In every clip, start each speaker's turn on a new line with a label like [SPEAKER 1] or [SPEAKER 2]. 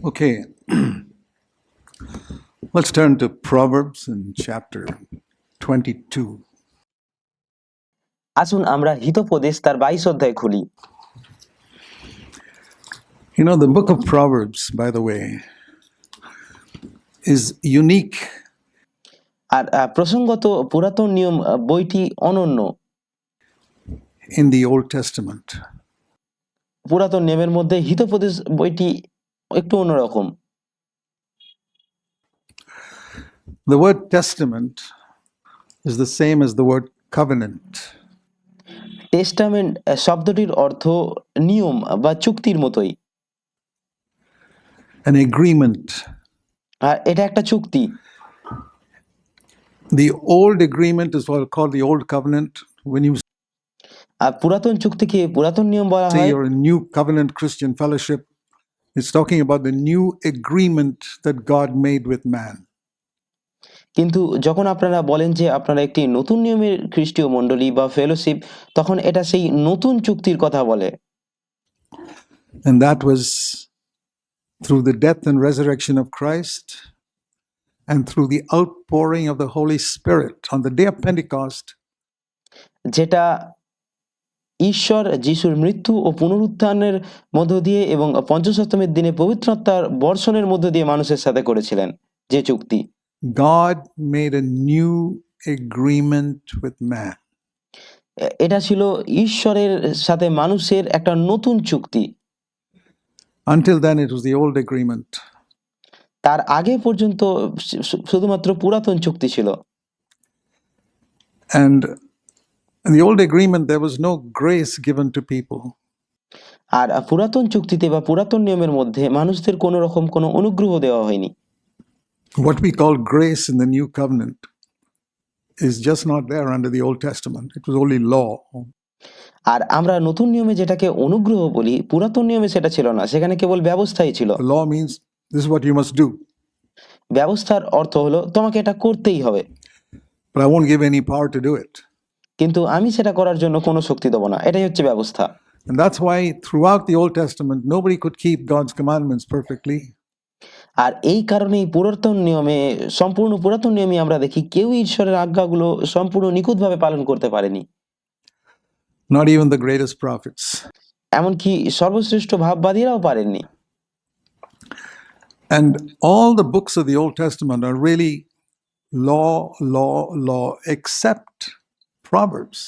[SPEAKER 1] Okay, let's turn to Proverbs in chapter 22.
[SPEAKER 2] আসুন আমরা হিতোপদেশ তার 22 অধ্যায় খুলি।
[SPEAKER 1] You know, the book of Proverbs, by the way, is unique
[SPEAKER 2] আর প্রসঙ্গত পুরাতন নিয়ম বইটি অনন্য।
[SPEAKER 1] in the Old Testament.
[SPEAKER 2] পুরাতন নিয়মের মধ্যে হিতোপদেশ বইটি একটু অন্যরকম।
[SPEAKER 1] The word testament is the same as the word covenant.
[SPEAKER 2] Testament শব্দটির অর্থ নিয়ম বা চুক্তির মতোই।
[SPEAKER 1] An agreement.
[SPEAKER 2] আর এটা একটা চুক্তি।
[SPEAKER 1] The old agreement is what called the old covenant. When you
[SPEAKER 2] আর পুরাতন চুক্তিকে পুরাতন নিয়ম বলা
[SPEAKER 1] say
[SPEAKER 2] হয়।
[SPEAKER 1] you're a new covenant Christian fellowship, it's talking about the new agreement that God made with man.
[SPEAKER 2] কিন্তু যখন আপনারা বলেন যে আপনারা একটি নতুন নিয়মের খ্রিস্টীয় মণ্ডলী বা ফেলোশিপ, তখন এটা সেই নতুন চুক্তির কথা বলে।
[SPEAKER 1] And that was through the death and resurrection of Christ and through the outpouring of the Holy Spirit on the day of Pentecost.
[SPEAKER 2] যেটা ঈশ্বর যিশুর মৃত্যু ও পুনরুত্থানের মধ্য দিয়ে এবং পঞ্চসপ্তমীর দিনে পবিত্র আত্মার বর্ষণের মধ্য দিয়ে মানুষের সাথে করেছিলেন যে চুক্তি।
[SPEAKER 1] God made a new agreement with man.
[SPEAKER 2] এটা ছিল ঈশ্বরের সাথে মানুষের একটা নতুন চুক্তি।
[SPEAKER 1] Until then, it was the old agreement.
[SPEAKER 2] তার আগে পর্যন্ত শুধুমাত্র পুরাতন চুক্তি ছিল।
[SPEAKER 1] And in the old agreement, there was no grace given to people.
[SPEAKER 2] আর পুরাতন চুক্তিতে বা পুরাতন নিয়মের মধ্যে মানুষদের কোনো রকম কোনো অনুগ্রহ দেওয়া হয়নি।
[SPEAKER 1] What we call grace in the new covenant is just not there under the Old Testament. It was only law.
[SPEAKER 2] আর আমরা নতুন নিয়মে যেটাকে অনুগ্রহ বলি, পুরাতন নিয়মে সেটা ছিল না, সেখানে কেবল ব্যবস্থাই ছিল।
[SPEAKER 1] The law means this is what you must do.
[SPEAKER 2] ব্যবস্থার অর্থ হলো তোমাকে এটা করতেই হবে।
[SPEAKER 1] But I won't give any power to do it.
[SPEAKER 2] কিন্তু আমি সেটা করার জন্য কোনো শক্তি দেব না, এটাই হচ্ছে ব্যবস্থা।
[SPEAKER 1] And that's why throughout the Old Testament, nobody could keep God's commandments perfectly.
[SPEAKER 2] আর এই কারণেই পুরাতন নিয়মে, সম্পূর্ণ পুরাতন নিয়মে আমরা দেখি কেউ ঈশ্বরের আজ্ঞাগুলো সম্পূর্ণ নিখুঁতভাবে পালন করতে পারেনি।
[SPEAKER 1] Not even the greatest prophets.
[SPEAKER 2] এমনকি সর্বশ্রেষ্ঠ ভাববাদীরাও পারেননি।
[SPEAKER 1] And all the books of the Old Testament are really law, except Proverbs.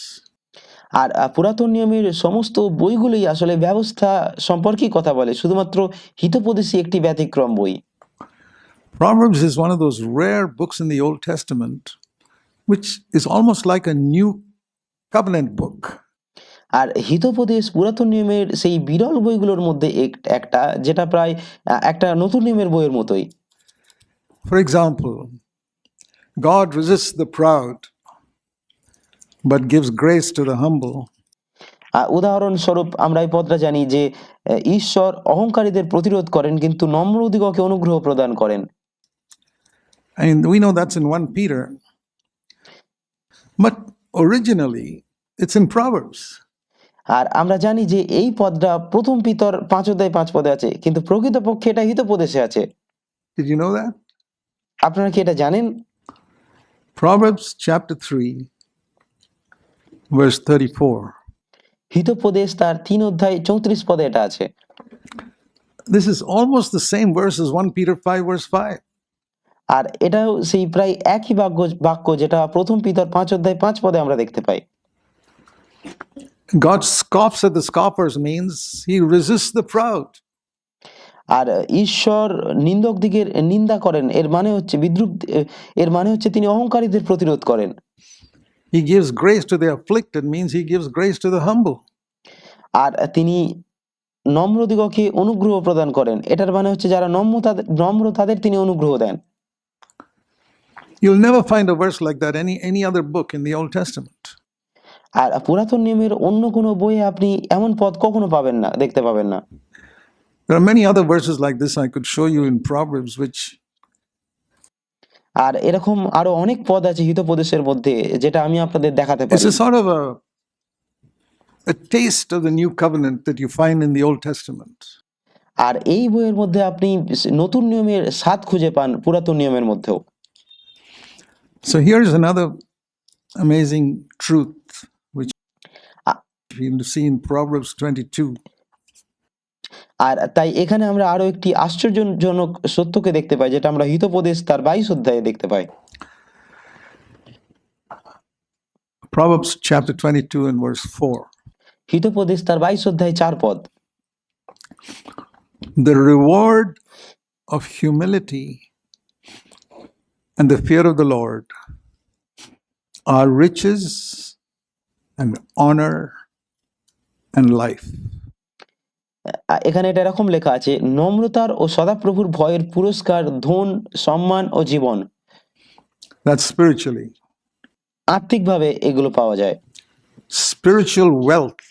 [SPEAKER 2] আর পুরাতন নিয়মের সমস্ত বইগুলোই আসলে ব্যবস্থা সম্পর্কে কথা বলে, শুধুমাত্র হিতোপদেশী একটি ব্যতিক্রম বই।
[SPEAKER 1] Proverbs is one of those rare books in the Old Testament which is almost like a new covenant book.
[SPEAKER 2] আর হিতোপদেশ পুরাতন নিয়মের সেই বিরল বইগুলোর মধ্যে একটা, যেটা প্রায় একটা নতুন নিয়মের বইয়ের মতোই।
[SPEAKER 1] For example, God resists the proud but gives grace to the humble.
[SPEAKER 2] উদাহরণস্বরূপ আমরা এই পদটা জানি যে ঈশ্বর অহংকারীদের প্রতিরোধ করেন কিন্তু নম্রদিগকে অনুগ্রহ প্রদান করেন।
[SPEAKER 1] And we know that's in 1 Peter. But originally it's in Proverbs.
[SPEAKER 2] আর আমরা জানি যে এই পদটা প্রথম পিতর 5 অধ্যায় 5 পদে আছে, কিন্তু প্রকৃতপক্ষে এটা হিতোপদেশে আছে।
[SPEAKER 1] Did you know that?
[SPEAKER 2] আপনারা কি এটা জানেন?
[SPEAKER 1] Proverbs chapter 3 verse 34.
[SPEAKER 2] হিতোপদেশ তার 3 অধ্যায় 34 পদে এটা আছে।
[SPEAKER 1] This is almost the same verse as 1 Peter 5 verse 5.
[SPEAKER 2] আর এটাও সেই প্রায় একই বাক্য যেটা প্রথম পিতর 5 অধ্যায় 5 পদে আমরা দেখতে পাই।
[SPEAKER 1] God scoffs at the scoffers means he resists the proud.
[SPEAKER 2] আর ঈশ্বর নিন্দকদিগের নিন্দা করেন, এর মানে হচ্ছে বিদ্রূপ, এর মানে হচ্ছে তিনি অহংকারীদের প্রতিরোধ করেন।
[SPEAKER 1] He gives grace to the afflicted means he gives grace to the humble.
[SPEAKER 2] আর তিনি নম্রদিগকে অনুগ্রহ প্রদান করেন, এটার মানে হচ্ছে যারা নম্র তাদের তিনি অনুগ্রহ দেন।
[SPEAKER 1] You'll never find a verse like that any other book in the Old Testament.
[SPEAKER 2] আর পুরাতন নিয়মের অন্য কোনো বইয়ে আপনি এমন পদ কখনো পাবেন না, দেখতে পাবেন না।
[SPEAKER 1] There are many other verses like this I could show you in Proverbs which
[SPEAKER 2] আর এরকম আরো অনেক পদ আছে হিতোপদেশের মধ্যে যেটা আমি আপনাদের দেখাতে পারি।
[SPEAKER 1] it's a sort of a taste of the new covenant that you find in the Old Testament.
[SPEAKER 2] আর এই বইয়ের মধ্যে আপনি নতুন নিয়মের স্বাদ খুঁজে পান পুরাতন নিয়মের মধ্যেও।
[SPEAKER 1] So here's another amazing truth which
[SPEAKER 2] a-
[SPEAKER 1] we see in Proverbs 22.
[SPEAKER 2] আর তাই এখানে আমরা আরো একটি আশ্চর্যজনক সত্যকে দেখতে পাই, যেটা আমরা হিতোপদেশ তার 22 অধ্যায়ে দেখতে পাই।
[SPEAKER 1] Proverbs chapter 22 and verse 4.
[SPEAKER 2] Hitopadesha তার 22 অধ্যায় 4 পদ।
[SPEAKER 1] The reward of humility and the fear of the Lord are riches and honor and life.
[SPEAKER 2] এখানে এটা এরকম লেখা আছে, নম্রতার ও সদাপ্রভুর ভয়ের পুরস্কার ধন, সম্মান ও জীবন।
[SPEAKER 1] That's spiritually.
[SPEAKER 2] আত্মিকভাবে এগুলো পাওয়া যায়।
[SPEAKER 1] Spiritual wealth,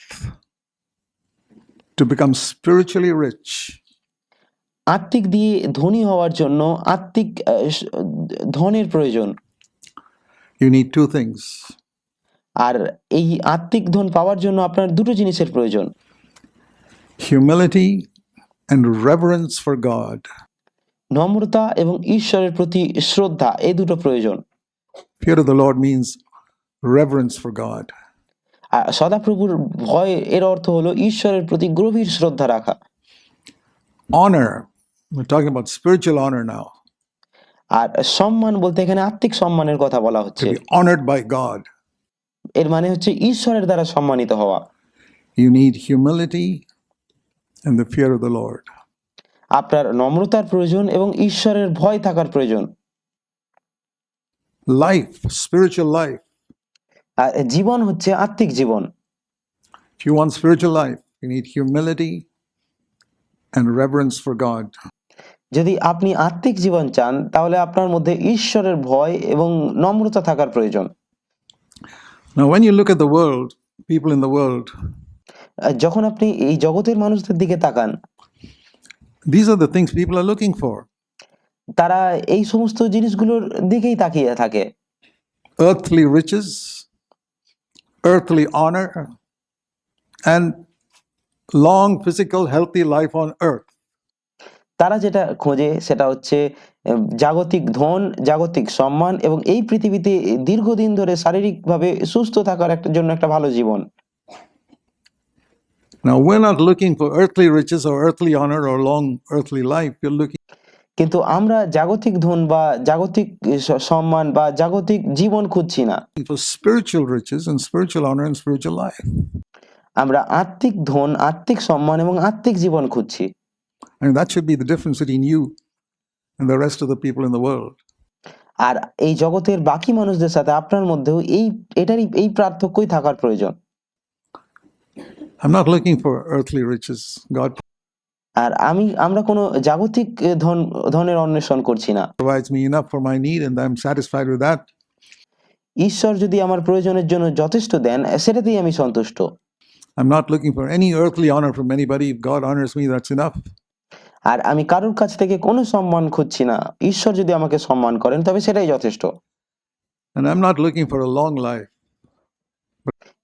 [SPEAKER 1] to become spiritually rich,
[SPEAKER 2] আত্মিক দিয়ে ধনী হওয়ার জন্য আত্মিক ধনের প্রয়োজন।
[SPEAKER 1] you need two things.
[SPEAKER 2] আর এই আত্মিক ধন পাওয়ার জন্য আপনার দুটো জিনিসের প্রয়োজন,
[SPEAKER 1] Humility and reverence for God.
[SPEAKER 2] নম্রতা এবং ঈশ্বরের প্রতি শ্রদ্ধা, এই দুটো প্রয়োজন।
[SPEAKER 1] Fear of the Lord means reverence for God.
[SPEAKER 2] আর সদাপ্রভুর ভয় এর অর্থ হলো ঈশ্বরের প্রতি গভীর শ্রদ্ধা রাখা।
[SPEAKER 1] Honor, we're talking about spiritual honor now,
[SPEAKER 2] আর সম্মান বলতে এখানে আত্মিক সম্মানের কথা বলা
[SPEAKER 1] to
[SPEAKER 2] হচ্ছে।
[SPEAKER 1] be honored by God.
[SPEAKER 2] এর মানে হচ্ছে ঈশ্বরের দ্বারা সম্মানিত হওয়া।
[SPEAKER 1] You need humility and the fear of the Lord.
[SPEAKER 2] আপনার নম্রতার প্রয়োজন এবং ঈশ্বরের ভয় থাকার প্রয়োজন।
[SPEAKER 1] Life, spiritual life.
[SPEAKER 2] আর জীবন হচ্ছে আত্মিক জীবন।
[SPEAKER 1] If you want spiritual life, you need humility and reverence for God.
[SPEAKER 2] যদি আপনি আত্মিক জীবন চান, তাহলে আপনার মধ্যে ঈশ্বরের ভয় এবং নম্রতা থাকার প্রয়োজন।
[SPEAKER 1] Now, when you look at the world, people in the world,
[SPEAKER 2] যখন আপনি এই জগতের মানুষদের দিকে তাকান,
[SPEAKER 1] these are the things people are looking for.
[SPEAKER 2] তারা এই সমস্ত জিনিসগুলোর দিকেই তাকিয়ে থাকে।
[SPEAKER 1] Earthly riches, earthly honor, and long physical healthy life on earth.
[SPEAKER 2] তারা যেটা খোঁজে সেটা হচ্ছে জাগতিক ধন, জাগতিক সম্মান এবং এই পৃথিবীতে দীর্ঘদিন ধরে শারীরিকভাবে সুস্থ থাকার জন্য একটা ভালো জীবন।
[SPEAKER 1] Now, we're not looking for earthly riches or earthly honor or long earthly life. We're looking
[SPEAKER 2] কিন্তু আমরা জাগতিক ধন বা জাগতিক সম্মান বা জাগতিক জীবন খুঁজছি না,
[SPEAKER 1] for spiritual riches and spiritual honor and spiritual life.
[SPEAKER 2] আমরা আত্মিক ধন, আত্মিক সম্মান এবং আত্মিক জীবন খুঁজছি।
[SPEAKER 1] And that should be the difference between you and the rest of the people in the world.
[SPEAKER 2] আর এই জগতের বাকি মানুষদের সাথে আপনার মধ্যেও এই পার্থক্যই থাকার প্রয়োজন।
[SPEAKER 1] I'm not looking for earthly riches. God
[SPEAKER 2] আর আমরা কোনো জাগতিক ধনের অন্বেষণ করছি না।
[SPEAKER 1] provides me enough for my need and I'm satisfied with that.
[SPEAKER 2] ঈশ্বর যদি আমার প্রয়োজনের জন্য যথেষ্ট দেন, সেটাতেই আমি সন্তুষ্ট।
[SPEAKER 1] I'm not looking for any earthly honor from anybody. If God honors me, that's enough.
[SPEAKER 2] আর আমি কারোর কাছ থেকে কোনো সম্মান খুঁজছি না। ঈশ্বর যদি আমাকে সম্মান করেন, তবে সেটাই যথেষ্ট।
[SPEAKER 1] And I'm not looking for a long life,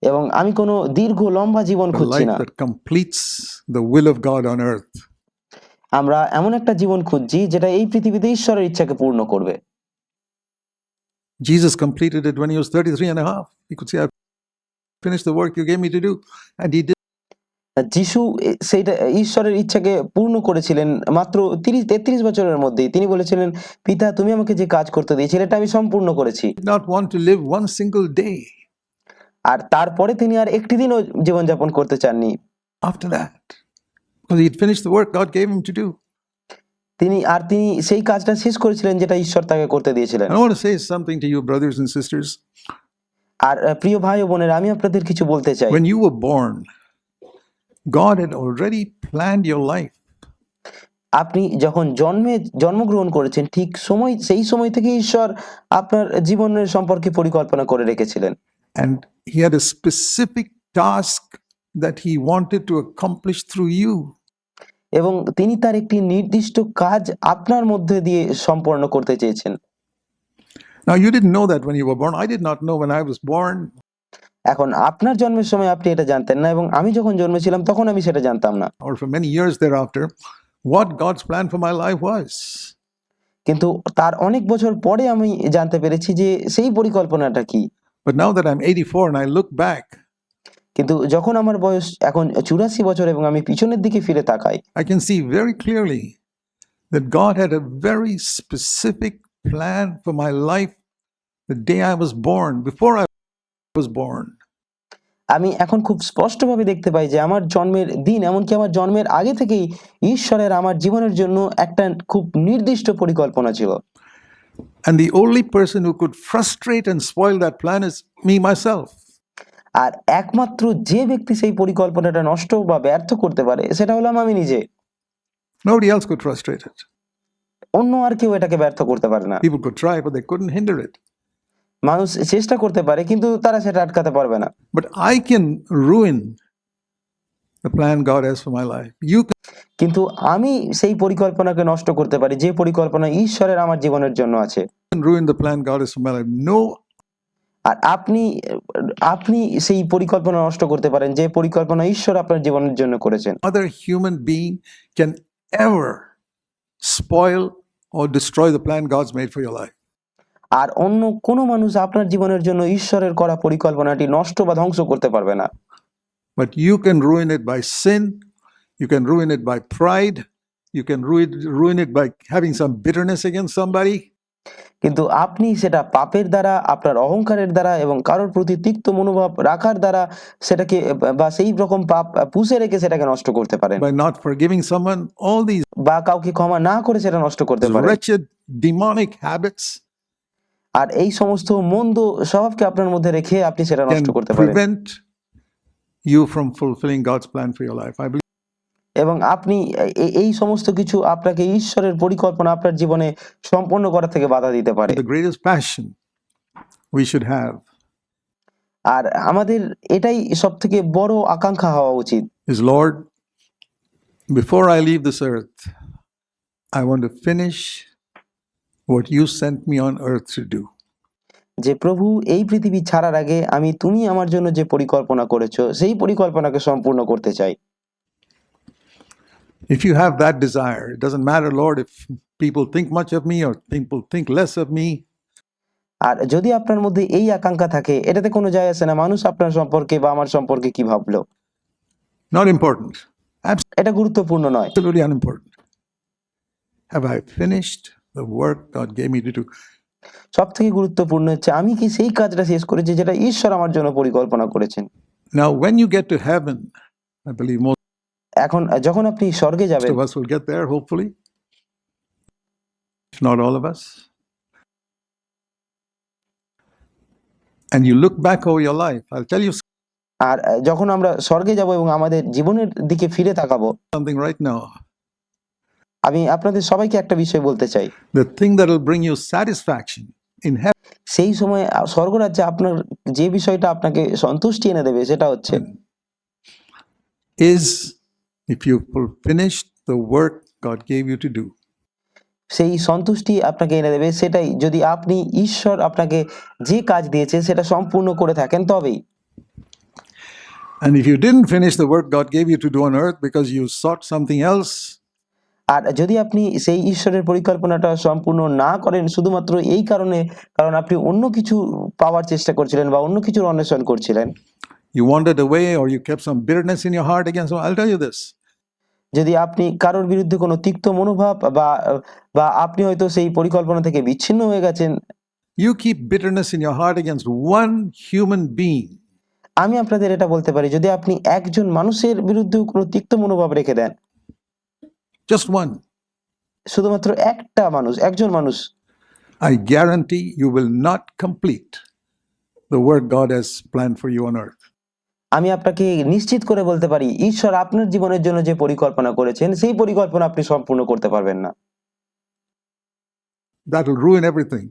[SPEAKER 2] এবং আমি কোনো দীর্ঘ লম্বা জীবন
[SPEAKER 1] a
[SPEAKER 2] খুঁজছি
[SPEAKER 1] life
[SPEAKER 2] না।
[SPEAKER 1] that completes the will of God on earth.
[SPEAKER 2] আমরা এমন একটা জীবন খুঁজছি যেটা এই পৃথিবীতে ঈশ্বরের ইচ্ছাকে পূর্ণ করবে।
[SPEAKER 1] Jesus completed it when he was 33 and a half. He could say, I've finished the work you gave me to do. And he did.
[SPEAKER 2] যিশু সেইটা ঈশ্বরের ইচ্ছাকে পূর্ণ করেছিলেন মাত্র 33 বছরের মধ্যেই। তিনি বলেছিলেন, পিতা তুমি আমাকে যে কাজ করতে দিয়েছিলে এটা আমি সম্পূর্ণ করেছি।
[SPEAKER 1] He did not want to live one single day
[SPEAKER 2] আর তারপরে তিনি আর একটি দিনও জীবনযাপন করতে চাননি।
[SPEAKER 1] after that. Because he'd finished the work God gave him to do.
[SPEAKER 2] তিনি সেই কাজটা শেষ করেছিলেন যেটা ঈশ্বর তাকে করতে দিয়েছিলেন।
[SPEAKER 1] I want to say something to you, brothers and sisters.
[SPEAKER 2] আর প্রিয় ভাই ও বোনেরা, আমি আপনাদের কিছু বলতে চাই।
[SPEAKER 1] When you were born, God had already planned your life.
[SPEAKER 2] আপনি যখন জন্মগ্রহণ করেছেন, ঠিক সেই সময় থেকে ঈশ্বর আপনার জীবনের সম্পর্কে পরিকল্পনা করে রেখেছিলেন।
[SPEAKER 1] And he had a specific task that he wanted to accomplish through you.
[SPEAKER 2] এবং তিনি তার একটি নির্দিষ্ট কাজ আপনার মধ্যে দিয়ে সম্পন্ন করতে চেয়েছেন।
[SPEAKER 1] Now, you didn't know that when you were born. I did not know when I was born.
[SPEAKER 2] এখন আপনার জন্মের সময় আপনি এটা জানতেন না, এবং আমি যখন জন্মেছিলাম তখন আমি সেটা জানতাম না।
[SPEAKER 1] Or for many years thereafter. what God's plan for my life was.
[SPEAKER 2] কিন্তু তার অনেক বছর পরে আমি জানতে পেরেছি যে সেই পরিকল্পনাটা কি।
[SPEAKER 1] But now that I'm 84 and I look back,
[SPEAKER 2] কিন্তু যখন আমার বয়স এখন 84 বছর এবং আমি পিছনের দিকে ফিরে তাকাই,
[SPEAKER 1] I can see very clearly that God had a very specific plan for my life the day I was born, before I was born.
[SPEAKER 2] আমি এখন খুব স্পষ্টভাবে দেখতে পাই যে আমার জন্মের দিন, এমনকি আমার জন্মের আগে থেকেই ঈশ্বরের আমার জীবনের জন্য একটা খুব নির্দিষ্ট পরিকল্পনা ছিল।
[SPEAKER 1] And the only person who could frustrate and spoil that plan is me, myself.
[SPEAKER 2] আর একমাত্র যে ব্যক্তি সেই পরিকল্পনাটা নষ্ট বা ব্যর্থ করতে পারে সেটা হলাম আমি নিজে।
[SPEAKER 1] Nobody else could frustrate it.
[SPEAKER 2] অন্য আর কেউ এটাকে ব্যর্থ করতে পারে না।
[SPEAKER 1] People could try, but they couldn't hinder it.
[SPEAKER 2] মানুষ চেষ্টা করতে পারে কিন্তু তারা সেটা আটকাতে পারবে না।
[SPEAKER 1] But I can ruin the plan God has for my life. You
[SPEAKER 2] কিন্তু আমি সেই পরিকল্পনাকে নষ্ট করতে পারি যে পরিকল্পনা ঈশ্বরের আমার জীবনের জন্য আছে।
[SPEAKER 1] can ruin the plan God has for my life. No
[SPEAKER 2] আর আপনি সেই পরিকল্পনা নষ্ট করতে পারেন যে পরিকল্পনা ঈশ্বর আপনার জীবনের জন্য করেছেন।
[SPEAKER 1] other human being can ever spoil or destroy the plan God's made for your life.
[SPEAKER 2] আর অন্য কোনো মানুষ আপনার জীবনের জন্য ঈশ্বরের করা পরিকল্পনাটি নষ্ট বা ধ্বংস করতে পারবে না।
[SPEAKER 1] But you can ruin it by sin. You can ruin it by pride. You can ruin it by having some bitterness against somebody.
[SPEAKER 2] কিন্তু আপনি সেটা পাপের দ্বারা, আপনার অহংকারের দ্বারা এবং কারোর প্রতি তিক্ত মনোভাব রাখার দ্বারা সেটাকে বা সেই রকম পাপ পুষে রেখে সেটাকে নষ্ট করতে পারেন,
[SPEAKER 1] By not forgiving someone. All these
[SPEAKER 2] বা কাউকে ক্ষমা না করে সেটা নষ্ট করতে পারেন।
[SPEAKER 1] wretched demonic habits
[SPEAKER 2] আর এই সমস্ত মন্দ স্বভাবকে আপনার মধ্যে রেখে আপনি সেটা
[SPEAKER 1] can
[SPEAKER 2] নষ্ট করতে পারেন
[SPEAKER 1] prevent you from fulfilling God's plan for your life. I believe
[SPEAKER 2] এবং আপনি এই সমস্ত কিছু আপনাকে ঈশ্বরের পরিকল্পনা আপনার জীবনে সম্পন্ন করা থেকে বাধা দিতে পারে।
[SPEAKER 1] the greatest passion we should have
[SPEAKER 2] আর আমাদের এটাই সবথেকে বড় আকাঙ্ক্ষা হওয়া উচিত
[SPEAKER 1] is, Lord, before I leave this earth, I want to finish what you sent me on earth to do.
[SPEAKER 2] যে প্রভু এই পৃথিবী ছাড়ার আগে তুমি আমার জন্য যে পরিকল্পনা করেছো সেই পরিকল্পনাকে সম্পূর্ণ করতে চাই।
[SPEAKER 1] If you have that desire, it doesn't matter, Lord, if people think much of me or people think less of me.
[SPEAKER 2] আর যদি আপনার মধ্যে এই আকাঙ্ক্ষা থাকে, এটাতে কোনো যায় আসে না মানুষ আপনার সম্পর্কে বা আমার সম্পর্কে কি ভাবলো।
[SPEAKER 1] Not important.
[SPEAKER 2] এটা গুরুত্বপূর্ণ নয়।
[SPEAKER 1] Absolutely unimportant. Have I finished the work God gave me to do?
[SPEAKER 2] সব থেকে গুরুত্বপূর্ণ হচ্ছে আমি কি সেই কাজটা শেষ করেছি যেটা ঈশ্বর আমার জন্য পরিকল্পনা করেছেন।
[SPEAKER 1] Now, when you get to heaven, I believe most
[SPEAKER 2] এখন যখন আপনি স্বর্গে যাবেন,
[SPEAKER 1] of us will get there, hopefully. If not all of us. And you look back over your life, I'll tell you
[SPEAKER 2] আর যখন আমরা স্বর্গে যাব এবং আমাদের জীবনের দিকে ফিরে তাকাবো,
[SPEAKER 1] something right now.
[SPEAKER 2] আমি আপনাদের সবাইকে একটা বিষয় বলতে চাই।
[SPEAKER 1] The thing that will bring you satisfaction in heaven
[SPEAKER 2] সেই সময় স্বর্গরাজ্যে আপনার যে বিষয়টা আপনাকে সন্তুষ্টি এনে দেবে সেটা হচ্ছে
[SPEAKER 1] is if you finished the work God gave you to do.
[SPEAKER 2] সেই সন্তুষ্টি আপনাকে এনে দেবে সেটাই যদি আপনি ঈশ্বর আপনাকে যে কাজ দিয়েছে সেটা সম্পূর্ণ করে থাকেন তবেই।
[SPEAKER 1] And if you didn't finish the work God gave you to do on earth because you sought something else,
[SPEAKER 2] আর যদি আপনি সেই ঈশ্বরের পরিকল্পনাটা সম্পূর্ণ না করেন শুধুমাত্র এই কারণে, কারণ আপনি অন্য কিছু পাওয়ার চেষ্টা করছিলেন বা অন্য কিছুর অন্বেষণ করছিলেন,
[SPEAKER 1] you wandered away or you kept some bitterness in your heart against someone, I'll tell you this.
[SPEAKER 2] যদি আপনি কারোর বিরুদ্ধে কোনো তিক্ত মনোভাব বা আপনি হয়তো সেই পরিকল্পনা থেকে বিচ্ছিন্ন হয়ে গেছেন,
[SPEAKER 1] You keep bitterness in your heart against one human being,
[SPEAKER 2] আমি আপনাদের এটা বলতে পারি যদি আপনি একজন মানুষের বিরুদ্ধে কোনো তিক্ত মনোভাব রেখে দেন,
[SPEAKER 1] just one,
[SPEAKER 2] শুধুমাত্র একজন মানুষ,
[SPEAKER 1] I guarantee you will not complete the work God has planned for you on earth.
[SPEAKER 2] আমি আপনাকে নিশ্চিত করে বলতে পারি ঈশ্বর আপনার জীবনের জন্য যে পরিকল্পনা করেছেন সেই পরিকল্পনা আপনি সম্পূর্ণ করতে পারবেন না।
[SPEAKER 1] That will ruin everything.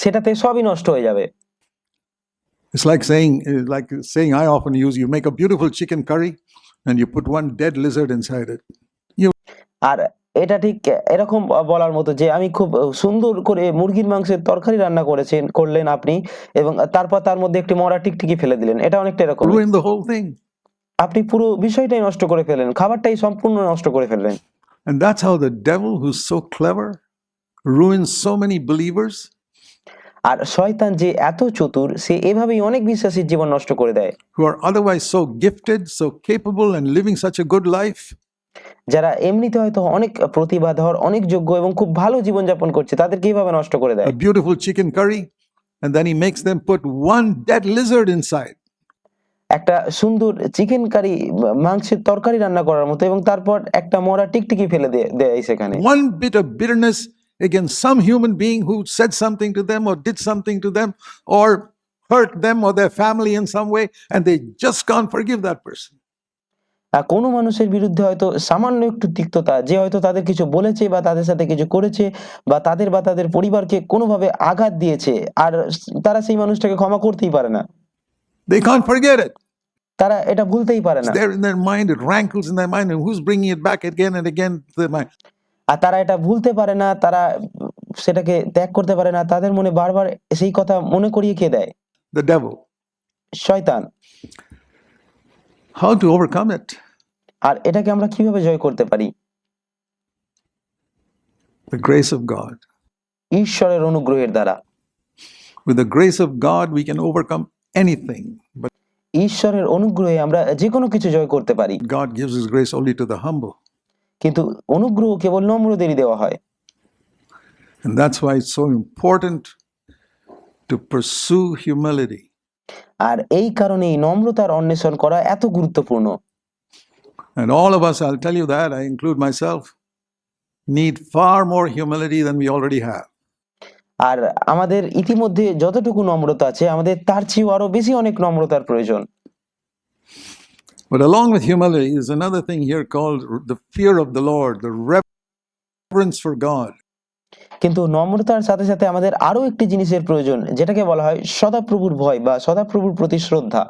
[SPEAKER 2] সেটাতে সবই নষ্ট হয়ে যাবে।
[SPEAKER 1] It's like saying I often use, you make a beautiful chicken curry and you put one dead lizard inside it.
[SPEAKER 2] আর এটা ঠিক এরকম বলার মতো যে আমি খুব সুন্দর করে মুরগির মাংসের তরকারি রান্না করলেন আপনি এবং তারপর তার মধ্যে একটি মরা টিকটিকি ফেলে দিলেন, এটা অনেকটা এরকম।
[SPEAKER 1] Ruin the whole thing.
[SPEAKER 2] আপনি পুরো বিষয়টাই নষ্ট করে ফেললেন, খাবারটাই সম্পূর্ণ নষ্ট করে ফেললেন।
[SPEAKER 1] And that's how the devil, who's so clever, ruins so many believers.
[SPEAKER 2] আর শয়তান যে এত চতুর, সে এভাবেই অনেক বিশ্বাসীর জীবন নষ্ট করে দেয়,
[SPEAKER 1] Who are otherwise so gifted, so capable, and living such a good life.
[SPEAKER 2] যারা এমনিতে হয়তো অনেক প্রতিভাধর, অনেক যোগ্য এবং খুব ভালো জীবনযাপন করছে, তাদেরকে এইভাবে নষ্ট করে দেয়।
[SPEAKER 1] A beautiful chicken curry, and then he makes them put one dead lizard inside.
[SPEAKER 2] একটা সুন্দর চিকেন কারি, মাংসের তরকারি রান্না করার মতো, এবং তারপর একটা মরা টিকটিকি ফেলে দেয় সেখানে।
[SPEAKER 1] One bit of bitterness against some human being who said something to them or did something to them or hurt them or their family in some way, and they just can't forgive that person.
[SPEAKER 2] কোনো মানুষের বিরুদ্ধে হয়তো সামান্য একটু তিক্ততা, যে হয়তো তাদের কিছু বলেছে বা তাদের সাথে কিছু করেছে বা তাদের পরিবারকে কোনোভাবে আঘাত দিয়েছে, আর তারা সেই মানুষটাকে ক্ষমা করতেই পারে না,
[SPEAKER 1] They can't forget it.
[SPEAKER 2] তারা এটা ভুলতেই পারে
[SPEAKER 1] It's
[SPEAKER 2] না।
[SPEAKER 1] there in their mind, it rankles in their mind, and who's bringing it back again and again to their mind?
[SPEAKER 2] আর তারা এটা ভুলতে পারে না, তারা সেটাকে ত্যাগ করতে পারে না, তাদের মনে বারবার সেই কথা মনে করিয়ে কে দেয়?
[SPEAKER 1] The devil.
[SPEAKER 2] শয়তান।
[SPEAKER 1] How to overcome it?
[SPEAKER 2] আর এটাকে আমরা কিভাবে জয় করতে পারি?
[SPEAKER 1] The grace of God.
[SPEAKER 2] ঈশ্বরের অনুগ্রহের দ্বারা।
[SPEAKER 1] With the grace of God, we can overcome anything. But
[SPEAKER 2] ঈশ্বরের অনুগ্রহে আমরা যে কোনো কিছু জয় করতে পারি,
[SPEAKER 1] God gives His grace only to the humble.
[SPEAKER 2] কিন্তু অনুগ্রহ কেবল নম্রদেরই দেওয়া হয়।
[SPEAKER 1] And that's why it's so important to pursue humility.
[SPEAKER 2] আর এই কারণেই নম্রতার অন্বেষণ করা এত গুরুত্বপূর্ণ।
[SPEAKER 1] And all of us, I'll tell you that, I include myself, need far more humility than we already have.
[SPEAKER 2] আর আমাদের ইতিমধ্যে যতটুকু নম্রতা আছে, আমাদের তার চেয়েও আরো বেশি অনেক নম্রতার প্রয়োজন।
[SPEAKER 1] But along with humility is another thing here called the fear of the Lord, the reverence for God.
[SPEAKER 2] কিন্তু নম্রতার সাথে সাথে আমাদের আরো একটি জিনিসের প্রয়োজন, যেটাকে বলা হয় সদাপ্রভুর ভয় বা সদাপ্রভুর প্রতি শ্রদ্ধা।